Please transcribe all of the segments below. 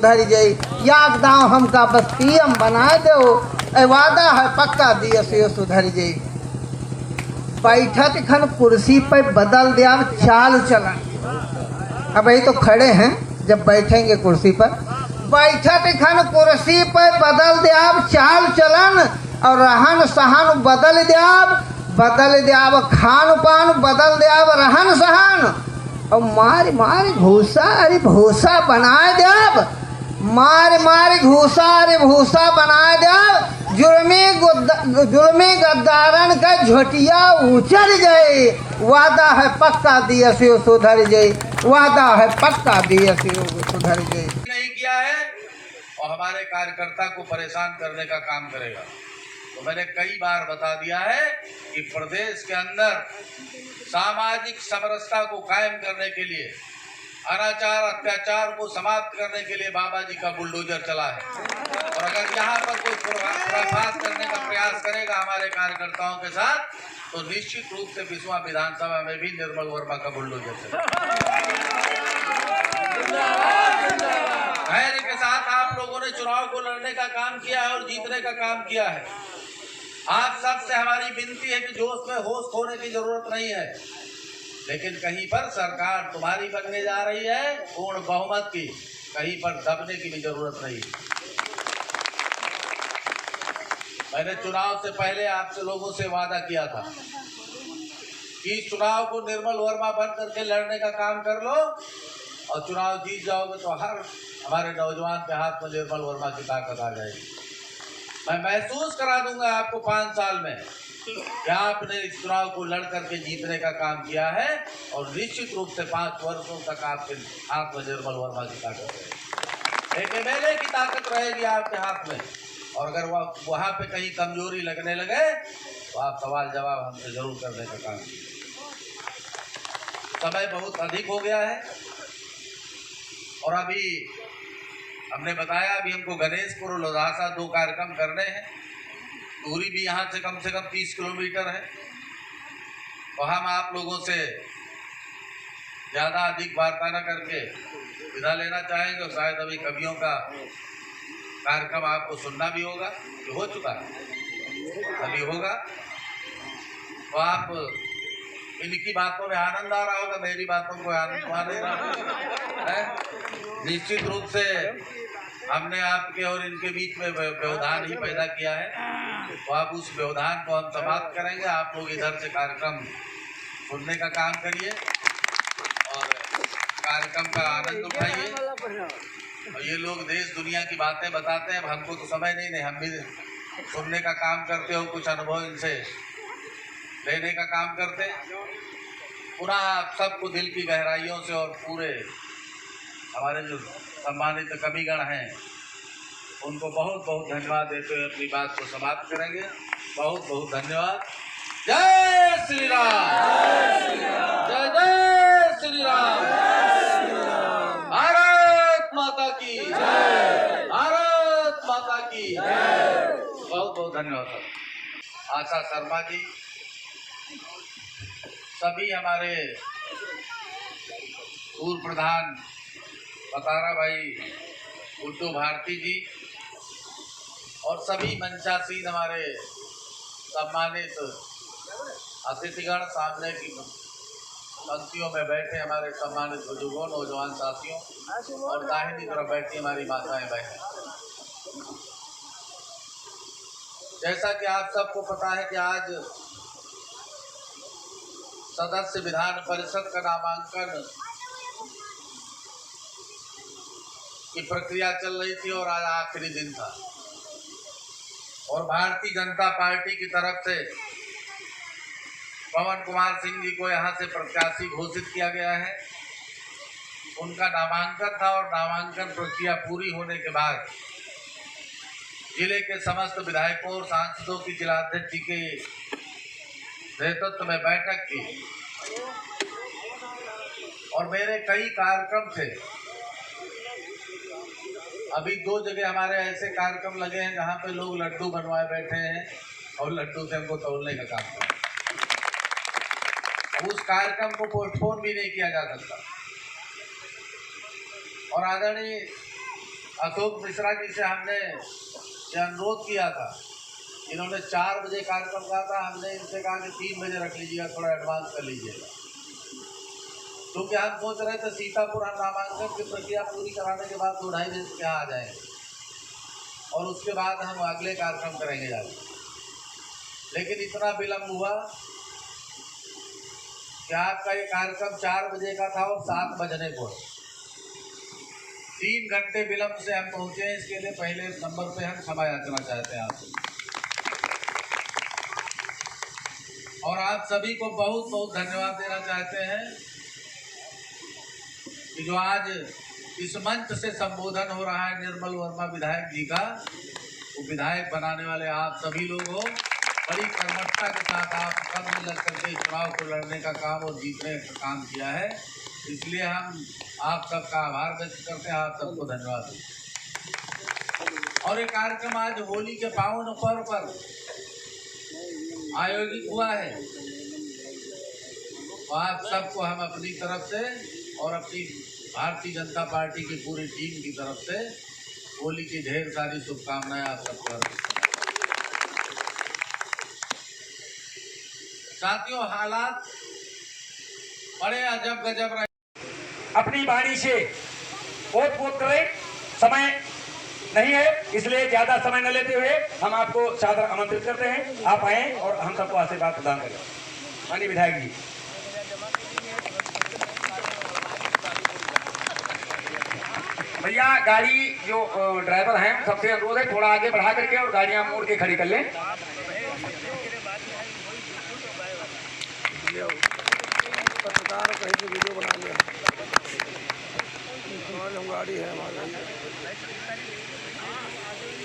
सुधर जाई। याक दाव हमका बस पीएम बना दो, ए वादा है पक्का दिए से सुधर जाई। बैठत खन कुर्सी पर बदल दे अब चाल चलन। अब यही तो खड़े हैं, जब बैठेंगे कुर्सी पर। बैठत खन कुर्सी पर बदल दे अब चाल चलन, और रहन सहन बदल दे अब खान पान बदल दे अब रहन सहन। और मार मार घूसा अरे भूसा बना दे अब, मार घूसा अरे भूसा बना दे अब। जुर्मी गद्दारन का झोटिया उचल जाए। वादा है पक्का दिए से सुधर जाए, वादा है पक्का दिए से सुधर जाए। नहीं किया है और हमारे कार्यकर्ता को परेशान करने का काम करेगा। तो मैंने कई बार बता दिया है कि प्रदेश के अंदर सामाजिक समरसता को कायम करने के लिए, अनाचार अत्याचार को समाप्त करने के लिए बाबा जी का बुलडोजर चला है। और अगर यहाँ पर कोई खुराफात करने का प्रयास करेगा हमारे कार्यकर्ताओं के साथ, तो निश्चित रूप से 20वां विधानसभा में भी निर्मल वर्मा का बुलडोजर चलेगा। धैर्य के साथ आप लोगों ने चुनाव को लड़ने का काम किया है और जीतने का काम किया है। आप सबसे हमारी विनती है कि जोश में होश खोने की जरूरत नहीं है, लेकिन कहीं पर सरकार तुम्हारी बनने जा रही है पूर्ण बहुमत की, कहीं पर दबने की भी जरूरत नहीं। मैंने चुनाव से पहले आपसे लोगों से वादा किया था कि इस चुनाव को निर्मल वर्मा बन करके लड़ने का काम कर लो, और चुनाव जीत जाओगे तो हर हमारे नौजवान के हाथ में निर्मल वर्मा की ताकत आ जाएगी। मैं महसूस करा दूंगा आपको 5 साल में कि आपने इस चुनाव को लड़ करके जीतने का काम किया है, और निश्चित रूप से 5 वर्षों तक आपके हाथ में निर्मल वर्मा की ताकत रहेगी, एक एमएलए की ताकत रहेगी आपके हाथ में। और अगर वहाँ पे कहीं कमजोरी लगने लगे तो आप सवाल जवाब हमसे जरूर करने का काम कीजिए। समय बहुत अधिक हो गया है, और अभी हमने बताया अभी हमको गणेशपुर और लौदासा 2 कार्यक्रम करने हैं। दूरी भी यहाँ से कम 30 किलोमीटर है। तो हम आप लोगों से ज़्यादा अधिक वार्ता न करके विदा लेना चाहेंगे। और शायद अभी कवियों का कार्यक्रम आपको सुनना भी होगा, जो हो चुका है, अभी होगा। तो आप इनकी बातों में आनंद आ रहा होगा, मेरी बातों को आनंद आ नहीं रहा है। निश्चित रूप से हमने आपके और इनके बीच में व्यवधान ही पैदा किया है, तो आप उस व्यवधान को हम समाप्त करेंगे। आप लोग इधर से कार्यक्रम सुनने का काम करिए और कार्यक्रम का आनंद उठाइए। और ये लोग देश दुनिया की बातें बताते हैं, हमको तो समय नहीं, हम भी सुनने का काम करते हो, कुछ अनुभव इनसे लेने का काम करते हैं। पुनः आप सबको दिल की गहराइयों से और पूरे हमारे जो सम्मानित कविगण हैं उनको बहुत बहुत धन्यवाद देते हुए अपनी बात को समाप्त करेंगे। बहुत बहुत धन्यवाद। जय श्री राम, जय जय श्री राम, भारत माता की जय, भारत माता की जय। बहुत बहुत धन्यवाद। आशा शर्मा जी, सभी हमारे पूर्व प्रधान बतारा भाई गुड्डू भारती जी, और सभी मंचासीन हमारे सम्मानित अतिथिगण, सामने की पंक्तियों में बैठे हमारे सम्मानित बुजुर्गों, नौजवान साथियों, और दाहिनी तरफ बैठी हमारी माताएं बहनें। जैसा कि आप सबको पता है कि आज सदस्य विधान परिषद का नामांकन की प्रक्रिया चल रही थी और आज आखिरी दिन था, और भारतीय जनता पार्टी की तरफ से पवन कुमार सिंह जी को यहाँ से प्रत्याशी घोषित किया गया है। उनका नामांकन था, और नामांकन प्रक्रिया पूरी होने के बाद जिले के समस्त विधायकों और सांसदों की जिलाध्यक्ष जी के नेतृत्व में बैठक की, और मेरे कई कार्यक्रम थे। अभी 2 जगह हमारे ऐसे कार्यक्रम लगे हैं जहाँ पे लोग लड्डू बनवाए बैठे हैं और लड्डू से हमको तोड़ने का काम कर। उस कार्यक्रम को पोस्टपोन भी नहीं किया जा सकता। और आदरणीय अशोक मिश्रा जी से हमने ये अनुरोध किया था। इन्होंने 4 बजे कार्यक्रम कहा था, हमने इनसे कहा कि 3 बजे रख लीजिएगा, थोड़ा एडवांस कर लीजिएगा, क्योंकि हम सोच रहे थे सीतापुर हम नामांकन की प्रक्रिया पूरी कराने के बाद 2-2.5 बजे से यहाँ आ जाएंगे और उसके बाद हम अगले कार्यक्रम करेंगे जाके। लेकिन इतना विलम्ब हुआ कि आपका ये कार्यक्रम 4 बजे का था और 7 बजने को 3 घंटे विलम्ब से हम पहुंचे हैं। इसके लिए पहले नंबर पे हम क्षमा याचना चाहते हैं आपसे, और आप सभी को बहुत बहुत धन्यवाद देना चाहते हैं कि जो आज इस मंच से संबोधन हो रहा है निर्मल वर्मा विधायक जी का, वो विधायक बनाने वाले आप सभी लोग हो। बड़ी कर्मठता के साथ आप सब मिल करके चुनाव को लड़ने का काम और जीतने का काम किया है, इसलिए हम आप सबका आभार व्यक्त करते हैं, आप सबको धन्यवाद देते हैं। और ये कार्यक्रम आज होली के पावन पर्व पर आयोजित हुआ है, तो आप सबको हम अपनी तरफ से और अपनी भारतीय जनता पार्टी की पूरी टीम की तरफ से होली की ढेर सारी शुभकामनाएं आप सबको। साथियों, हालात बड़े अजब गजब रहे। अपनी वाणी से ओत-पोत करें, समय नहीं है, इसलिए ज्यादा समय न लेते हुए हम आपको सादर आमंत्रित करते हैं, आप आए और हम सबको आशीर्वाद प्रदान करें। माननीय विधायक जी, भैया गाड़ी जो ड्राइवर हैं सबसे अनुरोध है थोड़ा आगे बढ़ा करके और गाड़ियां मोड़ के खड़ी कर लें। पत्रकार कहीं से वीडियो बना लिया, गाड़ी है हमारा।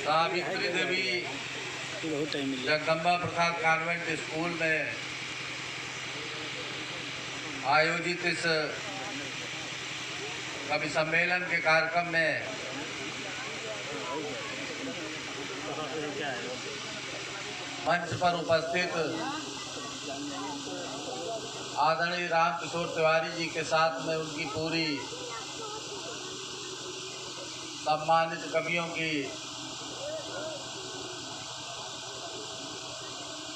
सावित्री देवी जगदम्बा प्रसाद कॉन्वेंट स्कूल में आयोजित इस कवि सम्मेलन के कार्यक्रम में मंच पर उपस्थित आदरणीय रामकिशोर तिवारी जी के साथ में उनकी पूरी सम्मानित कवियों की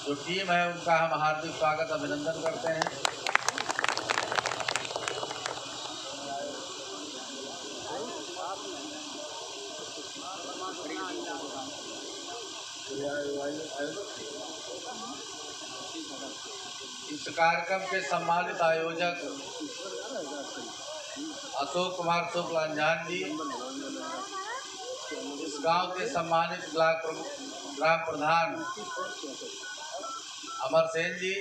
जो टीम है उनका हम हार्दिक स्वागत अभिनंदन करते हैं। इस कार्यक्रम के सम्मानित आयोजक अशोक कुमार शुक्ल अंजान जी, इस गांव के सम्मानित ब्लॉक ग्राम प्रधान अमर सेन जी,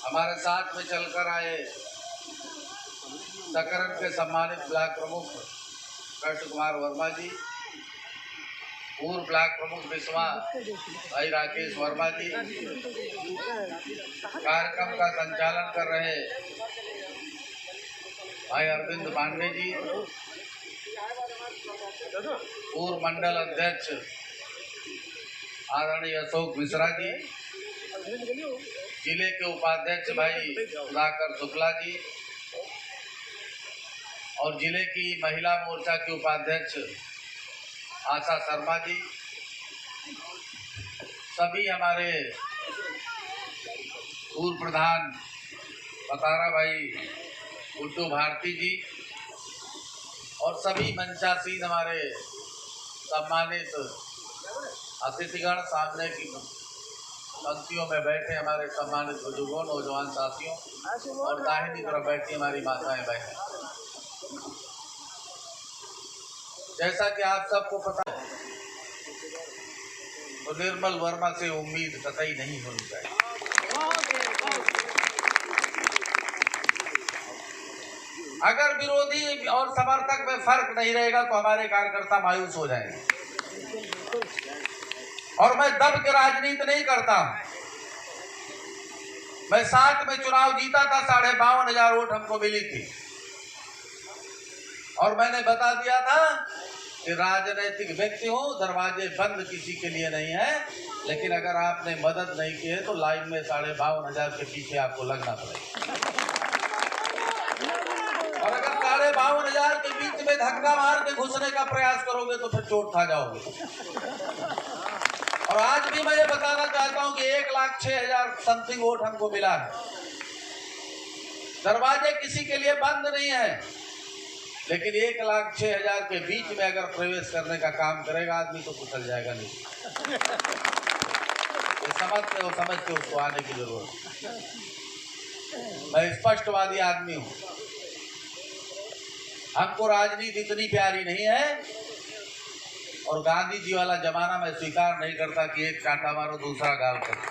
हमारे साथ में चलकर आए सकरन के सम्मानित ब्लॉक प्रमुख कृष्ण कुमार वर्मा जी, पूर्व ब्लॉक प्रमुख विश्वा भाई राकेश वर्मा जी, कार्यक्रम का संचालन कर रहे भाई अरविंद पांडे जी, पूर्व मंडल अध्यक्ष आदरणीय अशोक मिश्रा जी, जिले के उपाध्यक्ष भाई सुधाकर शुक्ला जी और जिले की महिला मोर्चा की उपाध्यक्ष आशा शर्मा जी, सभी हमारे पूर्व प्रधान पतारा भाई गुड्डू भारती जी और सभी मंचासीन हमारे सम्मानित अतिथिगण, सामने की पंक्तियों में बैठे हमारे सम्मानित बुजुर्गों, नौजवान साथियों और दाहिनी तरफ बैठी हमारी माताएं बहनें। जैसा कि आप सबको पता है, तो निर्मल वर्मा से उम्मीद कतई नहीं होनी चाहिए। अगर विरोधी और समर्थक में फर्क नहीं रहेगा तो हमारे कार्यकर्ता मायूस हो जाएंगे। और मैं दब के राजनीति नहीं करता हूं। मैं 7 में चुनाव जीता था, 52,500 वोट हमको मिली थी और मैंने बता दिया था कि राजनीतिक व्यक्ति हूं, दरवाजे बंद किसी के लिए नहीं है, लेकिन अगर आपने मदद नहीं की है तो लाइन में 52,500 के पीछे आपको लगना पड़ेगा। और अगर 52,500 के बीच में धक्का मार के घुसने का प्रयास करोगे तो फिर चोट खा जाओगे। और आज भी मैं ये बताना चाहता हूं कि 1,06,000 समथिंग वोट हमको मिला है। दरवाजे किसी के लिए बंद नहीं है, लेकिन 1,06,000 के बीच में अगर प्रवेश करने का काम करेगा आदमी तो कुचल जाएगा नहीं। समझ के उसको आने की जरूरत। मैं स्पष्टवादी आदमी हूं, हमको राजनीति इतनी प्यारी नहीं है और गांधी जी वाला जमाना मैं स्वीकार नहीं करता कि एक कांटा मारो दूसरा गाल करो।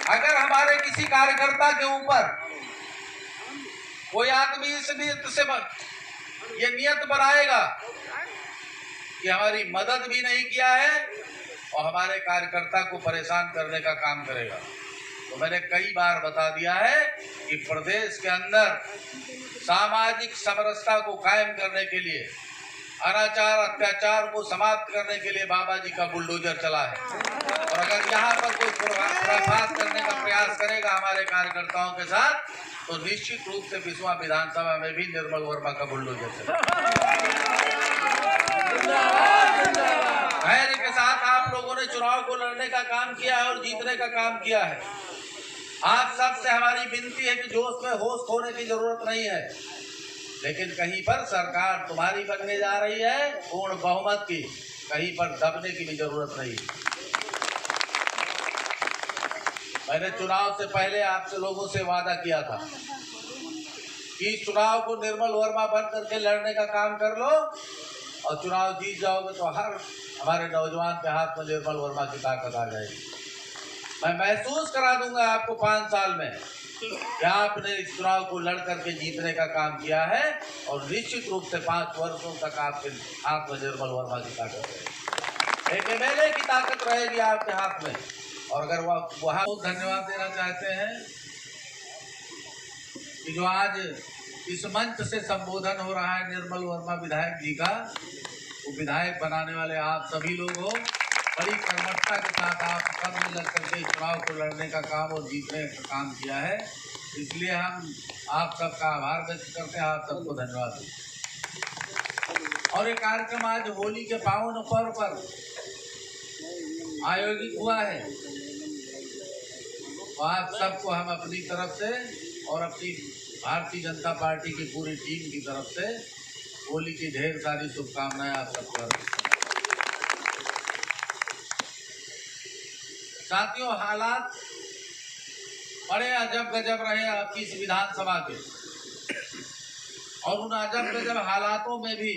अगर हमारे किसी कार्यकर्ता के ऊपर कोई आदमी इस नियत से ये नियत बनाएगा कि हमारी मदद भी नहीं किया है और हमारे कार्यकर्ता को परेशान करने का काम करेगा, तो मैंने कई बार बता दिया है कि प्रदेश के अंदर सामाजिक समरसता को कायम करने के लिए, अनाचार अत्याचार को समाप्त करने के लिए बाबा जी का बुलडोजर चला है। और अगर यहाँ पर कोई खुराफात करने का प्रयास करेगा हमारे कार्यकर्ताओं के साथ, तो निश्चित रूप से 20वां विधानसभा में भी निर्मल वर्मा का बुलडोजर चलेगा। धैर्य के साथ आप लोगों ने चुनाव को लड़ने का काम किया है और जीतने का काम किया है। आप सबसे हमारी विनती है कि जोश में होश खोने की जरूरत नहीं है, लेकिन कहीं पर सरकार तुम्हारी बनने जा रही है पूर्ण बहुमत की, कहीं पर दबने की भी जरूरत नहीं। मैंने चुनाव से पहले आपसे लोगों से वादा किया था कि इस चुनाव को निर्मल वर्मा बन करके लड़ने का काम कर लो और चुनाव जीत जाओगे तो हर हमारे नौजवान के हाथ में निर्मल वर्मा की ताकत आ जाएगी। मैं महसूस करा दूंगा आपको 5 साल में कि आपने इस चुनाव को लड़ करके जीतने का काम किया है और निश्चित रूप से 5 वर्षों तक आपके हाथ में निर्मल वर्मा की ताकत रहेगी, एक एमएलए की ताकत रहेगी आपके हाथ में। और अगर वहाँ धन्यवाद देना चाहते हैं कि जो आज इस मंच से संबोधन हो रहा है निर्मल वर्मा विधायक जी का, वो विधायक बनाने वाले आप सभी लोग हो। बड़ी कर्मठता के साथ आप सब मिलकर करके चुनाव को लड़ने का काम और जीतने का काम किया है, इसलिए हम आप सबका आभार व्यक्त करते हैं, आप सबको धन्यवाद देते हैं। और ये कार्यक्रम आज होली के पावन पर्व पर आयोजित हुआ है, तो आप सबको हम अपनी तरफ से और अपनी भारतीय जनता पार्टी की पूरी टीम की तरफ से होली की ढेर सारी शुभकामनाएं आप सबको। साथियों, हालात बड़े अजब गजब रहे आपकी इस विधानसभा के, और उन अजब गजब हालातों में भी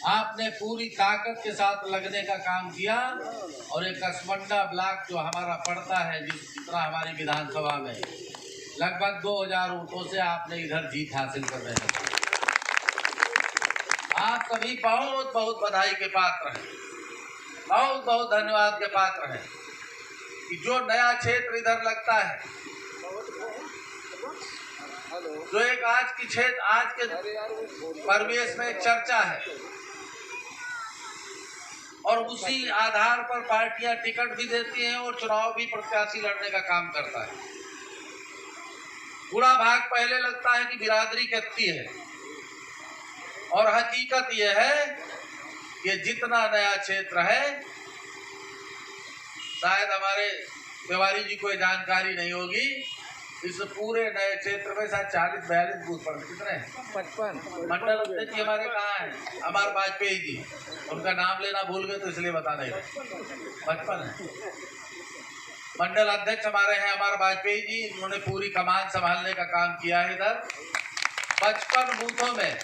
आपने पूरी ताकत के साथ लगने का काम किया और एक कसमंडा ब्लॉक जो हमारा पड़ता है, जितना हमारी विधानसभा में लगभग 2000 वोटों से आपने इधर जीत हासिल कर रहे हैं। आप सभी बहुत बहुत बधाई के पात्र हैं, बहुत बहुत धन्यवाद के पात्र हैं कि जो नया क्षेत्र इधर लगता है, जो एक आज की क्षेत्र, आज के परिवेश में एक चर्चा है और उसी आधार पर पार्टियां टिकट भी देती हैं और चुनाव भी प्रत्याशी लड़ने का काम करता है। बुरा भाग पहले लगता है कि बिरादरी कितनी है, और हकीकत यह है कि जितना नया क्षेत्र है, शायद हमारे तिवारी जी को जानकारी नहीं होगी, इस पूरे नए क्षेत्र में शायद 40-42 बूथ पड़ते, कितने हैं? 55 मंडल अध्यक्ष जी हमारे कहाँ हैं? अमर वाजपेयी जी, उनका नाम लेना भूल गए तो इसलिए बता नहीं रहे। 55 है मंडल अध्यक्ष हमारे हैं अमर वाजपेयी जी, उन्होंने पूरी कमान संभालने का काम किया है इधर। 55 बूथों में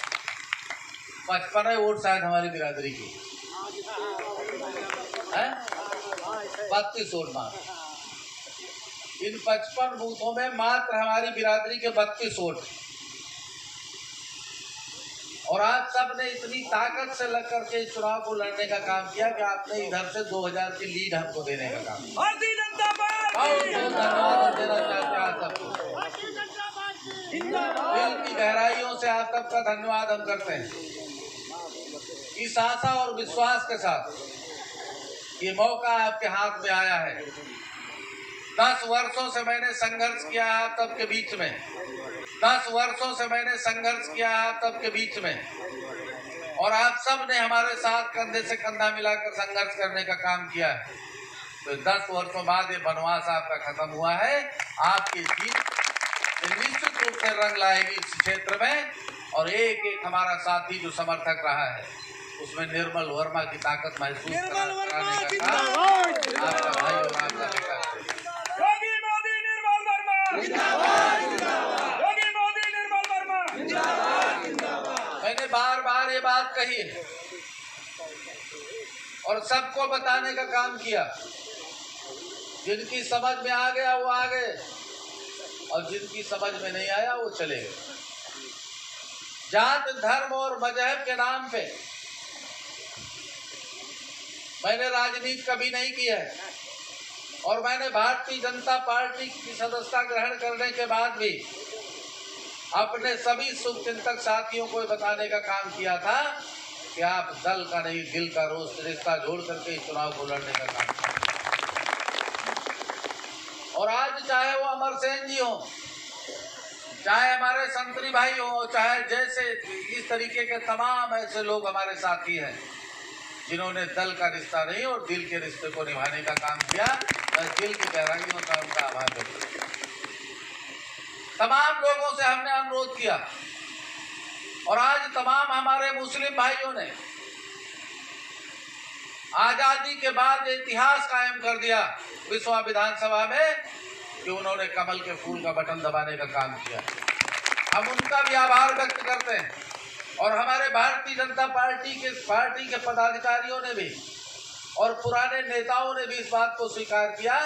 55 वोट शायद हमारी बिरादरी की है, 32 वोट मात्र। इन 55 बूथों में मात्र हमारी बिरादरी के 32 वोट, और आप सब ने इतनी ताकत से लग करके इस चुनाव को लड़ने का काम किया कि आपने इधर से 2000 की लीड हमको देने का काम किया। भारतीय जनता पार्टी धन्यवाद देना चाहते हैं आप सबको, दिल की गहराइयों से आप सबका धन्यवाद हम करते हैं। इस आशा और विश्वास के साथ ये मौका आपके हाथ में आया है 10 वर्षों से मैंने संघर्ष किया है आप सबके बीच में। 10 वर्षों से मैंने संघर्ष किया है आप सबके बीच में, और आप सब ने हमारे साथ कंधे से कंधा मिलाकर संघर्ष करने का काम किया है। तो 10 वर्षों बाद ये वनवास आपका खत्म हुआ है। आपकी जीत निश्चित रूप से रंग लाएगी इस क्षेत्र में, और एक एक हमारा साथी जो समर्थक रहा है उसमें निर्मल वर्मा की ताकत महसूस कराने का काम आपका भाई और आपका बेटा योगी मोदी निर्मल वर्मा जिंदाबाद, जिंदाबाद। योगी मोदी निर्मल वर्मा जिंदाबाद, जिंदाबाद। मैंने बार बार ये बात कही है और सबको बताने का काम किया। जिनकी समझ में आ गया वो आ गए, और जिनकी समझ में नहीं आया वो चले गए। जात धर्म और मजहब के नाम पे मैंने राजनीति कभी नहीं की है, और मैंने भारतीय जनता पार्टी की सदस्यता ग्रहण करने के बाद भी अपने सभी शुभचिंतक साथियों को बताने का काम किया था कि आप दल का नहीं दिल का रिश्ता जोड़ करके इस चुनाव को लड़ने का काम करें। और आज चाहे वो अमर सेन जी हो, चाहे हमारे संतरी भाई हो, चाहे जैसे इस तरीके के तमाम ऐसे लोग हमारे साथी हैं जिन्होंने दल का रिश्ता नहीं और दिल के रिश्ते को निभाने का काम किया, मैं दिल की गहराइयों का उनका आभार व्यक्त करता हूं। तमाम लोगों से हमने अनुरोध किया, और आज तमाम हमारे मुस्लिम भाइयों ने आजादी के बाद इतिहास कायम कर दिया विश्व विधानसभा में कि उन्होंने कमल के फूल का बटन दबाने का काम किया। हम उनका भी आभार व्यक्त करते हैं, और हमारे भारतीय जनता पार्टी के पदाधिकारियों ने भी और पुराने नेताओं ने भी इस बात को स्वीकार किया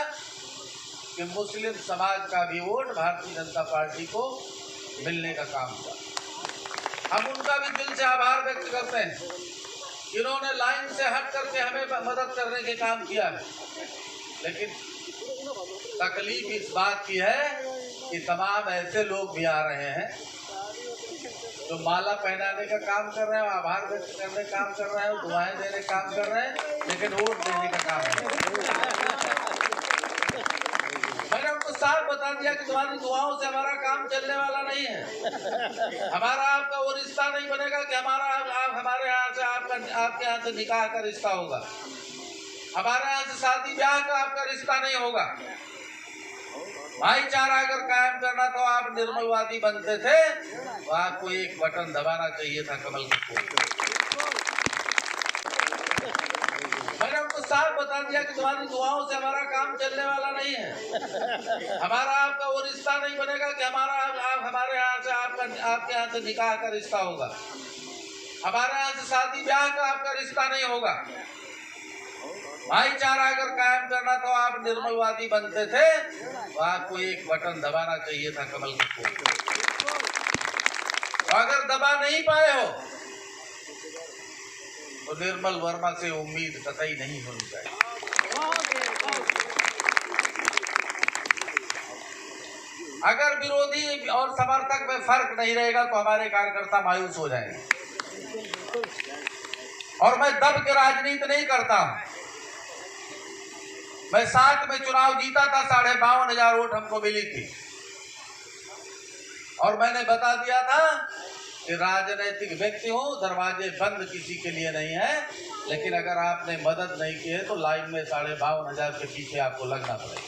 कि मुस्लिम समाज का भी वोट भारतीय जनता पार्टी को मिलने का काम हुआ। हम उनका भी दिल से आभार व्यक्त करते हैं, इन्होंने लाइन से हट करके हमें मदद करने के काम किया है। लेकिन तकलीफ इस बात की है कि तमाम ऐसे लोग भी आ रहे हैं जो माला पहनाने का काम कर रहे हैं, आभार व्यक्त करने का काम कर रहे हैं, दुआएं देने का काम कर रहे हैं, लेकिन वोट देने का काम नहीं। मैंने उनको साफ बता दिया कि तुम्हारी दुआओं से हमारा काम चलने वाला नहीं है। हमारा आपका वो रिश्ता नहीं बनेगा कि हमारे यहाँ से आपके यहाँ से निकाह का रिश्ता होगा, हमारे यहाँ से शादी ब्याह का आपका रिश्ता नहीं होगा। भाईचारा अगर कायम करना तो आप निर्मलवादी बनते थे, तो आपको एक बटन दबाना चाहिए था कमल के फूल। मैंने उनको साफ बता दिया कि तुम्हारी दुआओं से हमारा काम चलने वाला नहीं है। हमारा आपका वो रिश्ता नहीं बनेगा कि हमारे यहाँ से आपके यहाँ से निकाह का रिश्ता होगा, हमारे यहाँ से शादी ब्याह का आपका रिश्ता नहीं होगा। भाईचारा अगर कायम करना तो आप निर्मलवादी बनते थे, तो आपको एक बटन दबाना चाहिए था कमल के फूल। तो अगर दबा नहीं पाए हो तो निर्मल वर्मा से उम्मीद कतई नहीं होनी चाहिए। अगर विरोधी और समर्थक में फर्क नहीं रहेगा तो हमारे कार्यकर्ता मायूस हो जाएंगे। और मैं दब के राजनीति नहीं करता हूं। मैं 7 में चुनाव जीता था, 52,500 वोट हमको मिली थी, और मैंने बता दिया था कि राजनीतिक व्यक्ति हूं, दरवाजे बंद किसी के लिए नहीं है, लेकिन अगर आपने मदद नहीं की है तो लाइन में 52,500 के पीछे आपको लगना पड़ेगा।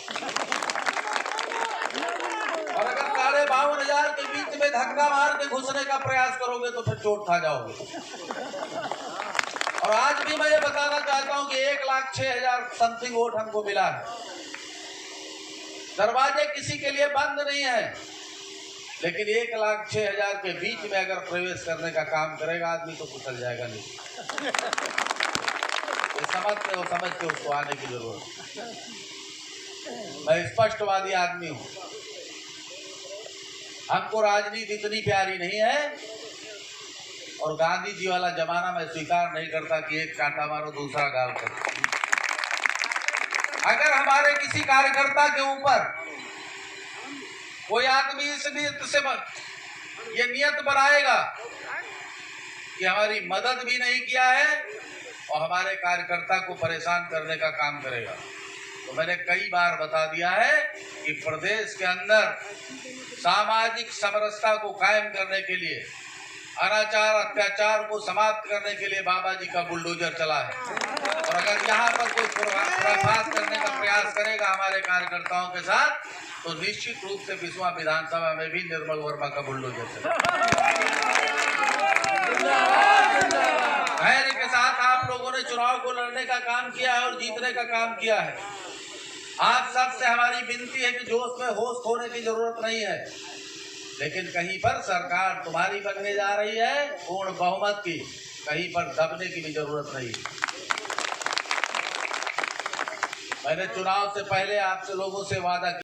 और अगर 52,500 के बीच में धक्का मार के घुसने का प्रयास करोगे तो फिर चोट खा जाओगे। और आज भी मैं ये बताना चाहता हूं कि 1,06,000 समथिंग वोट हमको मिला है। दरवाजे किसी के लिए बंद नहीं है, लेकिन 1,06,000 के बीच में अगर प्रवेश करने का काम करेगा आदमी तो कुचल जाएगा नहीं। समझ के उसको आने की जरूरत। मैं स्पष्टवादी आदमी हूं, हमको राजनीति इतनी प्यारी नहीं है, और गांधी जी वाला जमाना मैं स्वीकार नहीं करता कि एक कांटा मारो दूसरा गाल करो। अगर हमारे किसी कार्यकर्ता के ऊपर कोई आदमी इस नियत से ये नियत बनाएगा कि हमारी मदद भी नहीं किया है और हमारे कार्यकर्ता को परेशान करने का काम करेगा, तो मैंने कई बार बता दिया है कि प्रदेश के अंदर सामाजिक समरसता को कायम करने के लिए, अनाचार अत्याचार को समाप्त करने के लिए बाबा जी का बुलडोजर चला है। और अगर यहाँ पर कोई खुराफात करने का प्रयास करेगा हमारे कार्यकर्ताओं के साथ, तो निश्चित रूप से बिस्वा विधानसभा में भी निर्मल वर्मा का बुलडोजर चलेगा। धैर्य के साथ आप लोगों ने चुनाव को लड़ने का काम किया है और जीतने का काम किया है। आप सबसे हमारी विनती है कि जोश में होश खोने की जरूरत नहीं है, लेकिन कहीं पर सरकार तुम्हारी बनने जा रही है पूर्ण बहुमत की, कहीं पर दबने की भी जरूरत नहीं। मैंने चुनाव से पहले आपसे लोगों से वादा किया।